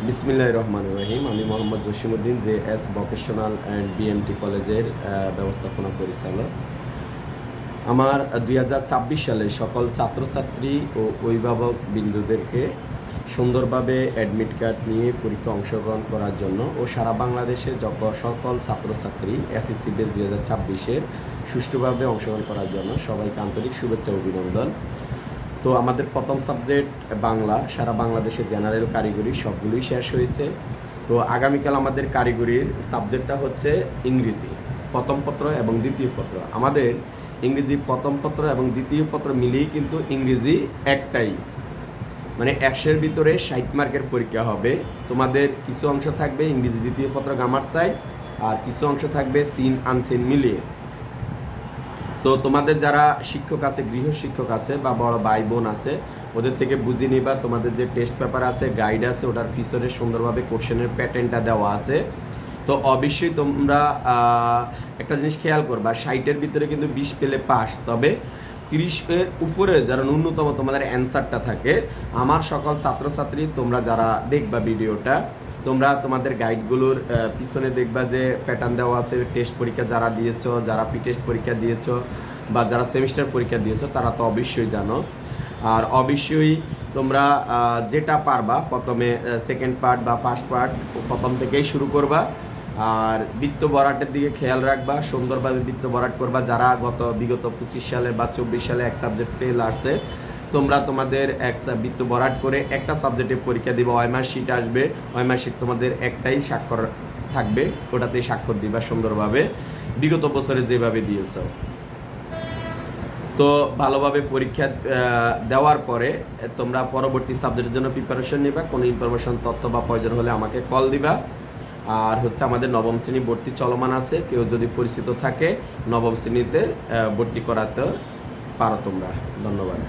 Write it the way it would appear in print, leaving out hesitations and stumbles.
বিসমিল্লাহির রহমানির রহিম। আমি Mohammad Jasimuddin, JS vocational and BMT কলেজের ব্যবস্থাপনা পরিচালক। আমার 2026 সালে সকল ছাত্রছাত্রী ও অভিভাবক বিন্দুদেরকে সুন্দরভাবে অ্যাডমিট কার্ড নিয়ে পরীক্ষা অংশগ্রহণ করার জন্য ও সারা বাংলাদেশে সকল ছাত্রছাত্রী SSC বেস 2026-এর সুষ্ঠুভাবে অংশগ্রহণ করার জন্য সবাইকে আন্তরিক শুভেচ্ছা অভিনন্দন। তো আমাদের প্রথম সাবজেক্ট বাংলা, সারা বাংলাদেশে জেনারেল কারিগরি সবগুলোই শেষ হয়েছে। তো আগামীকাল আমাদের কারিগরির সাবজেক্টটা হচ্ছে ইংরেজি প্রথম পত্র এবং দ্বিতীয় পত্র। আমাদের ইংরেজি প্রথম পত্র এবং দ্বিতীয় পত্র মিলিয়েই কিন্তু ইংরেজি একটাই, মানে 100-এর ভিতরে 60 মার্কের পরীক্ষা হবে। তোমাদের কিছু অংশ থাকবে ইংরেজি দ্বিতীয় পত্র গ্রামার সাইড, আর কিছু অংশ থাকবে সিন আনসিন মিলিয়ে। তো তোমাদের যারা শিক্ষক আছে, গৃহ শিক্ষক আছে বা বড় ভাই বোন আছে, ওদের থেকে বুঝে নিবা। তোমাদের যে টেস্ট পেপার আছে, গাইড আছে, ওটার পিছনে সুন্দরভাবে কোশ্চেনের প্যাটার্নটা দেওয়া আছে। তো অবশ্যই তোমরা একটা জিনিস খেয়াল করবা, 60-এর ভিতরে কিন্তু 20 পেলে পাস, তবে 30-এর উপরে যারা ন্যূনতম তোমাদের অ্যান্সারটা থাকে। আমার সকল ছাত্রছাত্রী তোমরা যারা দেখবা ভিডিওটা, তোমরা তোমাদের গাইডগুলোর পিছনে দেখবা যে প্যাটার্ন দেওয়া আছে। টেস্ট পরীক্ষা যারা দিয়েছো, যারা প্রি টেস্ট পরীক্ষা দিয়েছো বা যারা সেমিস্টার পরীক্ষা দিয়েছো, তারা তো অবশ্যই জানো। আর অবশ্যই তোমরা যেটা পারবা প্রথমে সেকেন্ড পার্ট বা ফার্স্ট পার্ট প্রথম থেকেই শুরু করবা। আর বৃত্ত বরাটের দিকে খেয়াল রাখবা, সুন্দরভাবে বৃত্ত বরাট করবা। যারা বিগত 25 সালে বা 24 সালে এক সাবজেক্ট ফেল আসছে, তোমরা তোমাদের বৃত্ত বরাট করে একটা সাবজেক্টে পরীক্ষা দিবা। ওয়াইমার শিট আসবে, ওয়াইমার শিট তোমাদের একটাই স্বাক্ষর থাকবে, ওটাতেই স্বাক্ষর দিবা সুন্দরভাবে, বিগত বছরে যেভাবে দিয়েছ। তো ভালোভাবে পরীক্ষা দেওয়ার পরে তোমরা পরবর্তী সাবজেক্টের জন্য প্রিপারেশন নিবা। কোনো ইনফরমেশন, তথ্য বা প্রয়োজন হলে আমাকে কল দিবা। আর হচ্ছে আমাদের নবম শ্রেণী ভর্তি চলমান আছে, কেউ যদি পরিচিত থাকে নবম শ্রেণীতে ভর্তি করাতে পারো তোমরা। ধন্যবাদ।